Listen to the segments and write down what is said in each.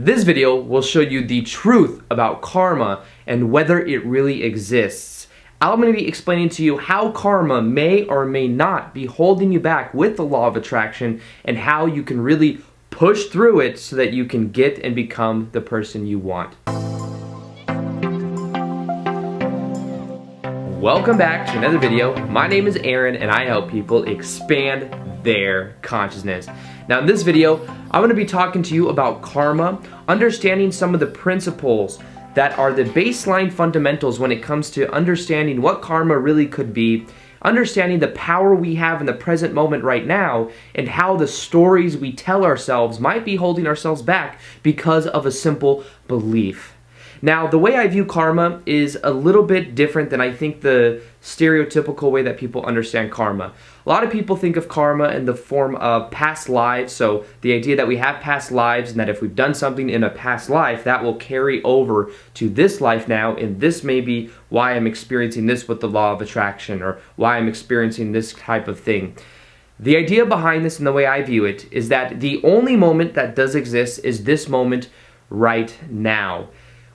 This video will show you the truth about karma and whether it really exists. I'm going to be explaining to you how karma may or may not be holding you back with the law of attraction and how you can really push through it so that you can get and become the person you want. Welcome back to another video. My name is Aaron and I help people expand their consciousness. Now in this video, I'm going to be talking to you about karma, understanding some of the principles that are the baseline fundamentals when it comes to understanding what karma really could be, understanding the power we have in the present moment right now, and how the stories we tell ourselves might be holding ourselves back because of a simple belief. Now, the way I view karma is a little bit different than I think the stereotypical way that people understand karma. A lot of people think of karma in the form of past lives, so the idea that we have past lives and that if we've done something in a past life, that will carry over to this life now, and this may be why I'm experiencing this with the law of attraction, or why I'm experiencing this type of thing. The idea behind this and the way I view it is that the only moment that does exist is this moment right now.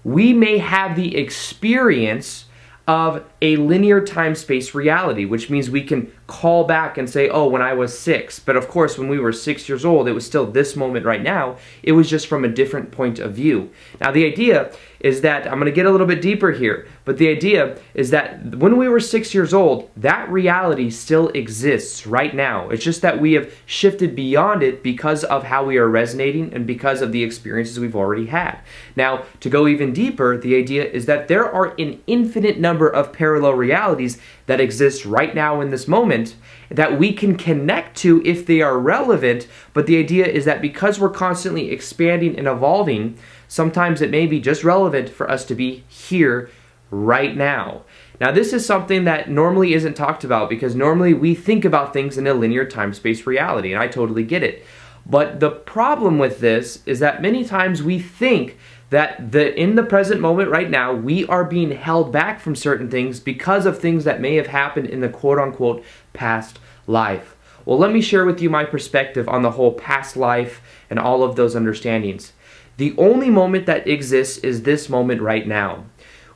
We may have the experience of a linear time-space reality, which means we can call back and say, oh, when I was 6. But of course, when we were 6 years old, it was still this moment right now. It was just from a different point of view. Now, the idea is that, I'm going to get a little bit deeper here, but the idea is that when we were 6 years old, that reality still exists right now. It's just that we have shifted beyond it because of how we are resonating and because of the experiences we've already had. Now, to go even deeper, the idea is that there are an infinite number of parallel realities that exist right now in this moment that we can connect to if they are relevant, but the idea is that because we're constantly expanding and evolving, sometimes it may be just relevant for us to be here right now. Now, this is something that normally isn't talked about because normally we think about things in a linear time-space reality, and I totally get it. But the problem with this is that many times we think that in the present moment right now, we are being held back from certain things because of things that may have happened in the quote-unquote past life. Well, let me share with you my perspective on the whole past life and all of those understandings. The only moment that exists is this moment right now.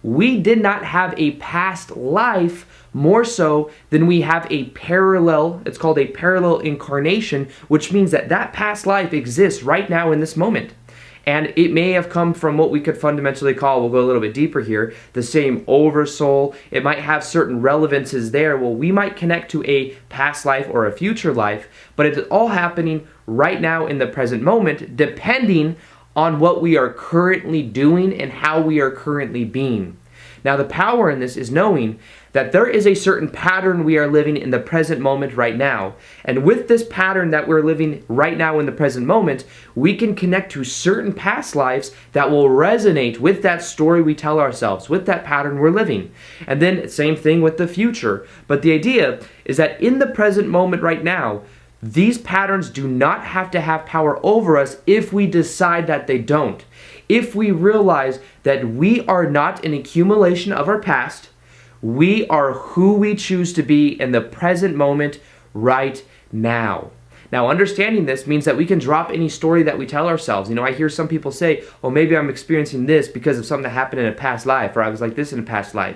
We did not have a past life more so than we have a parallel, it's called a parallel incarnation, which means that that past life exists right now in this moment. And it may have come from what we could fundamentally call, we'll go a little bit deeper here, the same oversoul. It might have certain relevances there. Well, we might connect to a past life or a future life, but it's all happening right now in the present moment, depending on what we are currently doing and how we are currently being. Now, the power in this is knowing that there is a certain pattern we are living in the present moment right now. And with this pattern that we're living right now in the present moment, we can connect to certain past lives that will resonate with that story we tell ourselves, with that pattern we're living. And then same thing with the future. But the idea is that in the present moment right now, these patterns do not have to have power over us if we decide that they don't. If we realize that we are not an accumulation of our past, we are who we choose to be in the present moment right now. Now, understanding this means that we can drop any story that we tell ourselves. You know, I hear some people say, oh, maybe I'm experiencing this because of something that happened in a past life, or I was like this in a past life.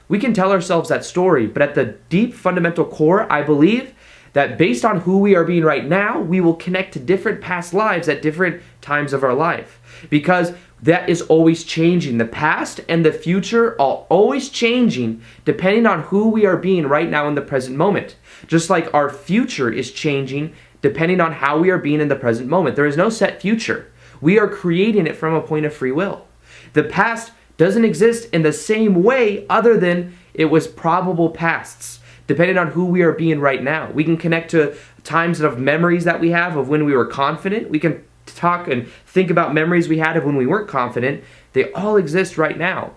We can tell ourselves that story, but at the deep fundamental core, I believe that based on who we are being right now, we will connect to different past lives at different times of our life. Because that is always changing. The past and the future are always changing depending on who we are being right now in the present moment. Just like our future is changing depending on how we are being in the present moment. There is no set future. We are creating it from a point of free will. The past doesn't exist in the same way other than it was probable pasts. Depending on who we are being right now. We can connect to times of memories that we have of when we were confident. We can talk and think about memories we had of when we weren't confident. They all exist right now.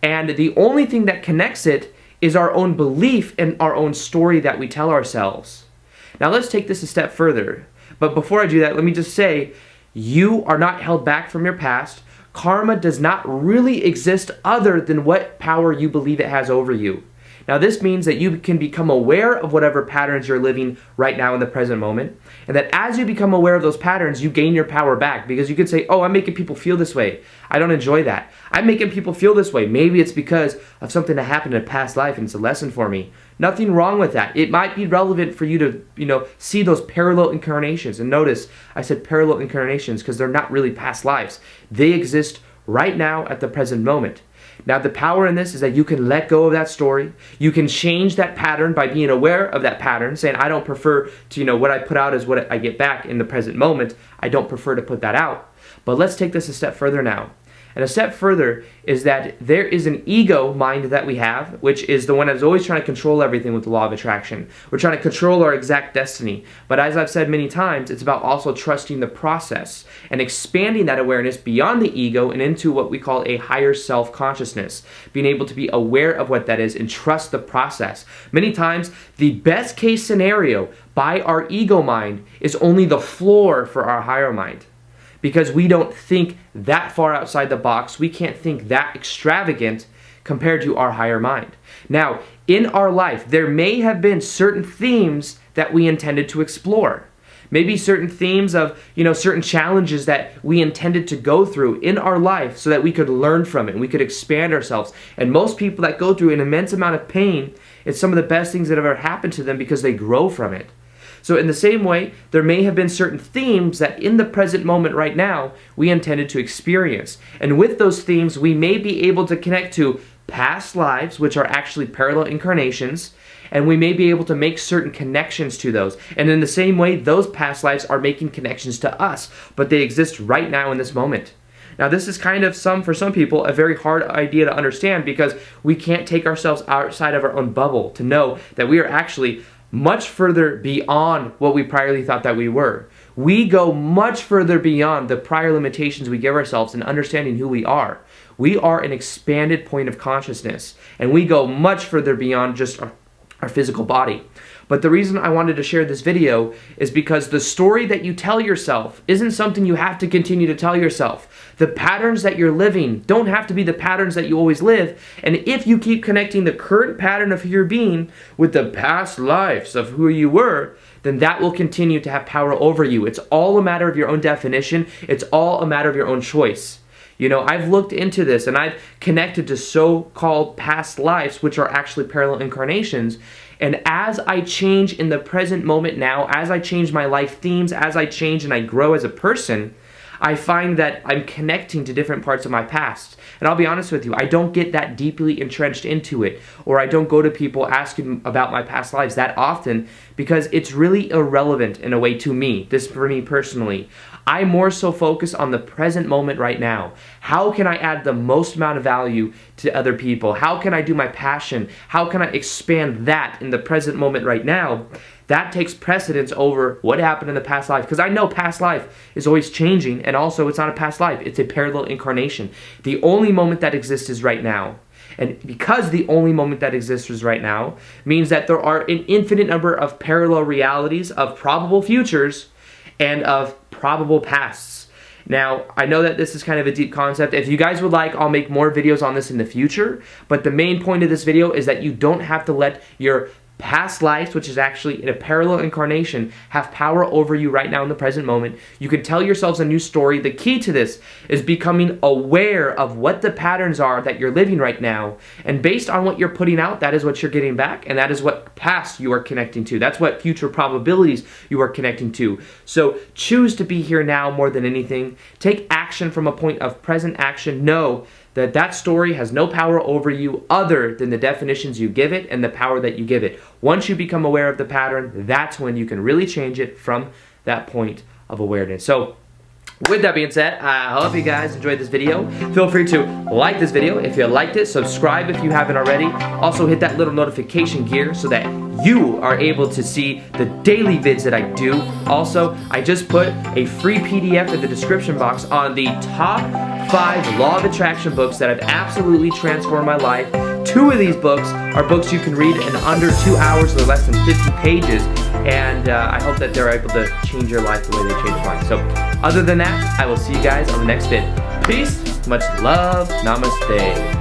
And the only thing that connects it is our own belief and our own story that we tell ourselves. Now let's take this a step further. But before I do that, let me just say, you are not held back from your past. Karma does not really exist other than what power you believe it has over you. Now this means that you can become aware of whatever patterns you're living right now in the present moment, and that as you become aware of those patterns, you gain your power back, because you could say, oh, I'm making people feel this way. I don't enjoy that. I'm making people feel this way. Maybe it's because of something that happened in a past life and it's a lesson for me. Nothing wrong with that. It might be relevant for you to, see those parallel incarnations. And notice I said parallel incarnations because they're not really past lives. They exist right now at the present moment. Now the power in this is that you can let go of that story. You can change that pattern by being aware of that pattern, saying I don't prefer to, what I put out is what I get back in the present moment. I don't prefer to put that out. But let's take this a step further now. And a step further is that there is an ego mind that we have, which is the one that's always trying to control everything with the law of attraction. We're trying to control our exact destiny. But as I've said many times, it's about also trusting the process and expanding that awareness beyond the ego and into what we call a higher self-consciousness. Being able to be aware of what that is and trust the process. Many times, the best case scenario by our ego mind is only the floor for our higher mind. Because we don't think that far outside the box, we can't think that extravagant compared to our higher mind. Now, in our life, there may have been certain themes that we intended to explore. Maybe certain themes of, certain challenges that we intended to go through in our life so that we could learn from it and we could expand ourselves. And most people that go through an immense amount of pain, it's some of the best things that have ever happened to them because they grow from it. So in the same way, there may have been certain themes that in the present moment right now, we intended to experience. And with those themes, we may be able to connect to past lives, which are actually parallel incarnations, and we may be able to make certain connections to those. And in the same way, those past lives are making connections to us, but they exist right now in this moment. Now this is kind of for some people, a very hard idea to understand because we can't take ourselves outside of our own bubble to know that we are actually much further beyond what we priorly thought that we were. We go much further beyond the prior limitations we give ourselves in understanding who we are. We are an expanded point of consciousness, and we go much further beyond just our physical body. But the reason I wanted to share this video is because the story that you tell yourself isn't something you have to continue to tell yourself. The patterns that you're living don't have to be the patterns that you always live. And if you keep connecting the current pattern of who you're being with the past lives of who you were, then that will continue to have power over you. It's all a matter of your own definition. It's all a matter of your own choice. I've looked into this and I've connected to so-called past lives, which are actually parallel incarnations. And as I change in the present moment now, as I change my life themes, as I change and I grow as a person, I find that I'm connecting to different parts of my past. And I'll be honest with you, I don't get that deeply entrenched into it, or I don't go to people asking about my past lives that often because it's really irrelevant in a way to me, this for me personally. I more so focus on the present moment right now. How can I add the most amount of value to other people? How can I do my passion? How can I expand that in the present moment right now? That takes precedence over what happened in the past life, because I know past life is always changing, and also it's not a past life, it's a parallel incarnation. The only moment that exists is right now. And because the only moment that exists is right now means that there are an infinite number of parallel realities of probable futures and of probable pasts. Now, I know that this is kind of a deep concept. If you guys would like, I'll make more videos on this in the future. But the main point of this video is that you don't have to let your past lives, which is actually in a parallel incarnation, have power over you right now in the present moment. You can tell yourselves a new story. The key to this is becoming aware of what the patterns are that you're living right now. And based on what you're putting out, that is what you're getting back. And that is what past you are connecting to. That's what future probabilities you are connecting to. So choose to be here now more than anything. Take action from a point of present action. Know that that story has no power over you other than the definitions you give it and the power that you give it. Once you become aware of the pattern, that's when you can really change it from that point of awareness. So with that being said, I hope you guys enjoyed this video. Feel free to like this video if you liked it, subscribe if you haven't already. Also hit that little notification gear so that you are able to see the daily vids that I do. Also, I just put a free PDF in the description box on the top 5 Law of Attraction books that have absolutely transformed my life. 2 of these books are books you can read in under 2 hours or less than 50 pages. And I hope that they're able to change your life the way they changed mine. So other than that, I will see you guys on the next vid. Peace, much love, namaste.